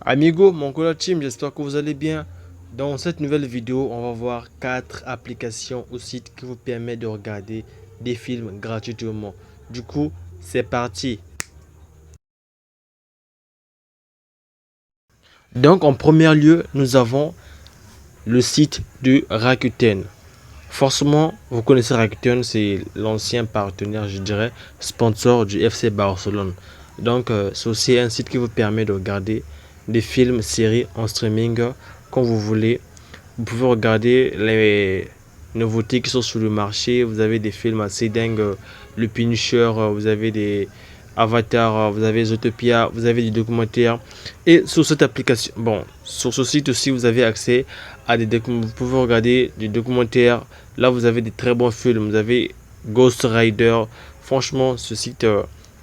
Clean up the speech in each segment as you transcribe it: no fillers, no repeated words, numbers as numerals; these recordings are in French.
Amigo, mon collègue team, j'espère que vous allez bien. Dans cette nouvelle vidéo, on va voir 4 applications ou sites qui vous permettent de regarder des films gratuitement. Du coup, c'est parti. Donc, en premier lieu, nous avons le site de Rakuten. Forcément, vous connaissez Rakuten, c'est l'ancien partenaire, je dirais, sponsor du FC Barcelone. Donc, c'est aussi un site qui vous permet de regarder des films, séries en streaming quand vous voulez. Vous pouvez regarder les nouveautés qui sont sur le marché. Vous avez des films assez dingues. Le Punisher, vous avez des Avatar, vous avez Zootopia, vous avez des documentaires. Et sur cette application, bon, sur ce site aussi, vous avez accès à des documentaires. Vous pouvez regarder des documentaires. Là, vous avez des très bons films. Vous avez Ghost Rider. Franchement, ce site,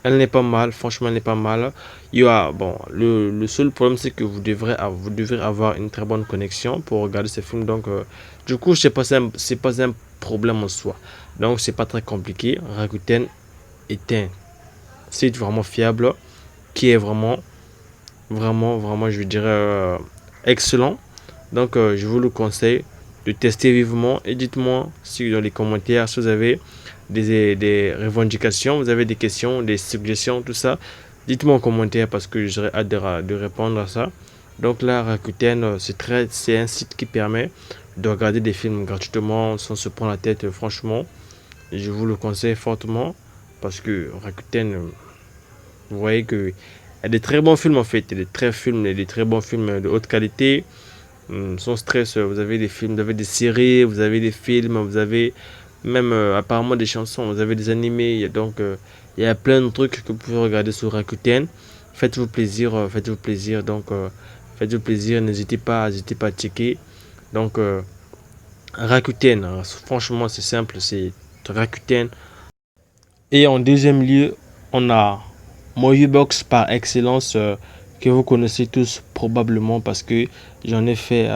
elle n'est pas mal. Franchement, elle n'est pas mal. Il y a, bon, le seul problème, c'est que vous devrez avoir une très bonne connexion pour regarder ces films. Donc, du coup, c'est pas un problème en soi. Donc, c'est pas très compliqué. Rakuten est un site vraiment fiable qui est vraiment, je dirais, excellent. Donc, je vous le conseille de tester vivement et dites-moi si dans les commentaires si vous avez des revendications, vous avez des questions, des suggestions, tout ça. Dites-moi en commentaire parce que j'aurais hâte de répondre à ça. Donc là, Rakuten, c'est un site qui permet de regarder des films gratuitement sans se prendre la tête. Franchement, je vous le conseille fortement parce que Rakuten, vous voyez que il y a des très bons films en fait, il y a des très bons films de haute qualité. Sans stress, vous avez des films, vous avez des séries, vous avez des films, vous avez même apparemment des chansons, vous avez des animés. Il y a plein de trucs que vous pouvez regarder sur Rakuten. Faites-vous plaisir, faites-vous plaisir. Faites-vous plaisir, n'hésitez pas à checker. Donc, Rakuten, hein, franchement, c'est simple, c'est Rakuten. Et en deuxième lieu, on a Moviebox par excellence que vous connaissez tous probablement parce que j'en ai fait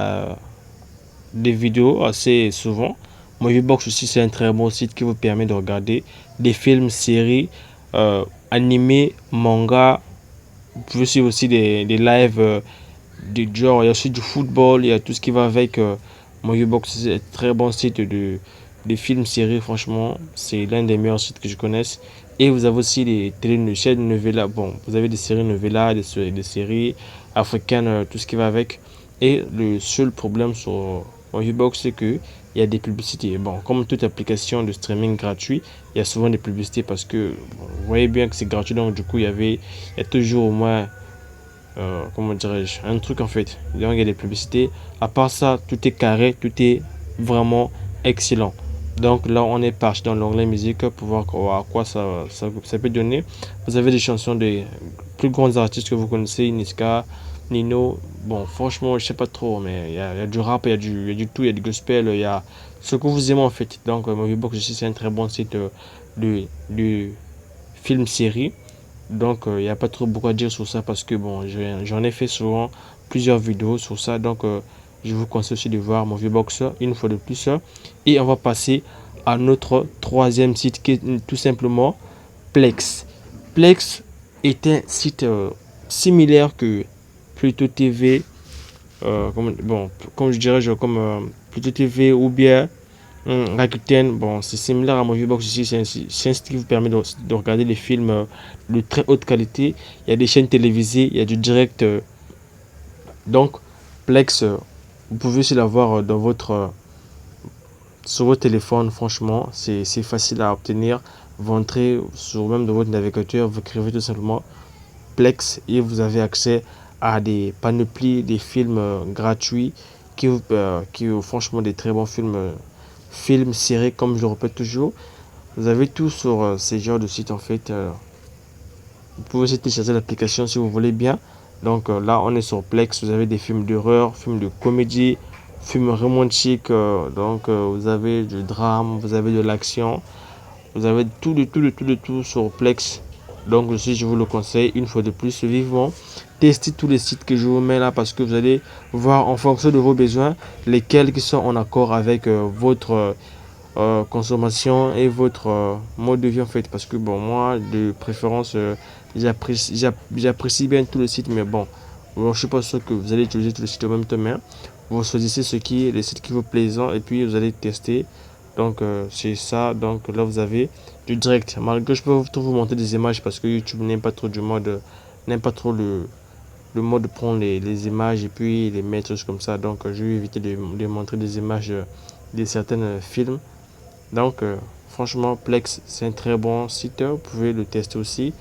des vidéos assez souvent. Moviebox aussi, c'est un très bon site qui vous permet de regarder des films, séries, animés, mangas. Vous pouvez suivre aussi des lives du genre. Il y a aussi du football, il y a tout ce qui va avec. Moviebox, c'est un très bon site de films, séries. Franchement, c'est l'un des meilleurs sites que je connaisse. Et vous avez aussi des chaînes novellas. Bon, vous avez des séries novellas, des séries africaines, tout ce qui va avec. Et le seul problème sur Moviebox, c'est que il y a des publicités. Bon, comme toute application de streaming gratuit, il y a souvent des publicités parce que bon, vous voyez bien que c'est gratuit. Donc, du coup, il y a toujours au moins comment dirais-je, un truc en fait. Donc il y a des publicités. À part ça, tout est carré, tout est vraiment excellent. Donc là, on est parti dans l'onglet musique pour voir à quoi ça peut donner. Vous avez des chansons des plus grands artistes que vous connaissez, Niska, Nino. Bon, franchement, je sais pas trop, mais il y a du rap, il y a du tout, il y a du gospel, il y a ce que vous aimez en fait. Donc, Moviebox aussi, c'est un très bon site de film-série. Donc, il n'y a pas trop beaucoup à dire sur ça parce que bon, j'en ai fait souvent plusieurs vidéos sur ça. Donc, je vous conseille aussi de voir mon vieux boxeur une fois de plus. Et on va passer à notre troisième site qui est tout simplement Plex. Plex est un site similaire que Pluto TV. Comme je dirais, comme Pluto TV ou bien Rakuten, bon, c'est similaire à Moviebox ici, c'est un site qui vous permet de regarder des films de très haute qualité. Il y a des chaînes télévisées, il y a du direct. Donc, Plex, vous pouvez aussi l'avoir sur votre téléphone. Franchement, c'est facile à obtenir. Vous entrez sur même de votre navigateur, vous écrivez tout simplement Plex et vous avez accès à des panoplies, des films gratuits qui franchement des très bons films. Films, séries, comme je le répète toujours. Vous avez tout sur ces genres de sites en fait. Vous pouvez aussi télécharger l'application si vous voulez bien. Donc là, on est sur Plex. Vous avez des films d'horreur, films de comédie, films romantiques. Vous avez du drame, vous avez de l'action. Vous avez tout sur Plex. Donc aussi, je vous le conseille une fois de plus vivement. Testez tous les sites que je vous mets là parce que vous allez voir en fonction de vos besoins lesquels qui sont en accord avec votre consommation et votre mode de vie en fait. Parce que bon, moi de préférence, j'apprécie bien tous les sites, mais bon, bon, je suis pas sûr que vous allez utiliser tous les sites en même temps, mais vous choisissez les sites qui vous plaisent et puis vous allez tester. Donc c'est ça. Donc là vous avez du direct. Malgré je peux vous montrer des images parce que YouTube n'aime pas trop n'aime pas trop le mode de prendre les images et puis les mettre comme ça. Donc je vais éviter de montrer des images de certains films. Donc franchement Plex c'est un très bon site. Vous pouvez le tester aussi.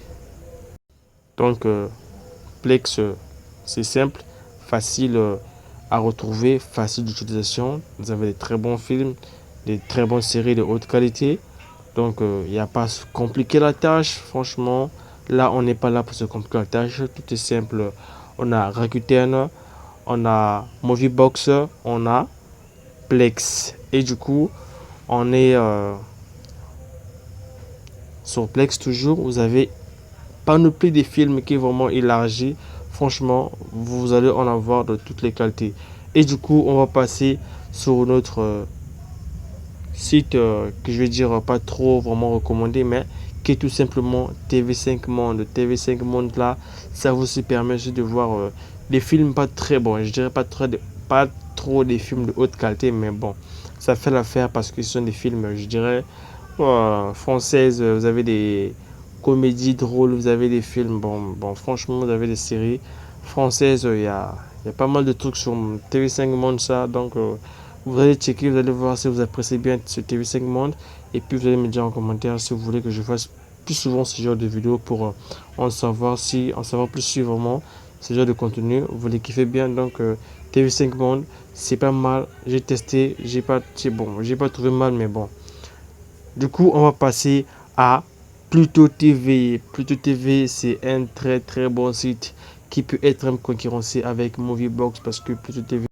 Donc Plex c'est simple, facile à retrouver, facile d'utilisation. Vous avez des très bons films, des très bonnes séries de haute qualité. Donc, il n'y a pas à se compliquer la tâche. Franchement, là, on n'est pas là pour se compliquer la tâche. Tout est simple. On a Rakuten, on a Moviebox, on a Plex. Et du coup, on est sur Plex toujours. Vous avez panoplie de films qui est vraiment élargie. Franchement, vous allez en avoir de toutes les qualités. Et du coup, on va passer sur notre site que je vais dire pas trop vraiment recommandé, mais qui est tout simplement TV5 Monde. TV5 Monde là, ça vous permet aussi de voir des films pas très bons. Je dirais pas trop des films de haute qualité, mais bon, ça fait l'affaire parce que ce sont des films, je dirais, françaises. Vous avez des comédies drôles, vous avez des films, bon franchement, vous avez des séries françaises. Il y a pas mal de trucs sur TV5 Monde, ça. Donc, vous allez checker, vous allez voir si vous appréciez bien ce TV5 Monde. Et puis, vous allez me dire en commentaire si vous voulez que je fasse plus souvent ce genre de vidéos pour en savoir plus sur vraiment ce genre de contenu. Vous les kiffez bien. Donc, TV5 Monde, c'est pas mal. J'ai testé, j'ai pas trouvé mal, mais bon. Du coup, on va passer à Pluto TV. Pluto TV, c'est un très très bon site qui peut être même concurrencé avec Moviebox parce que Pluto TV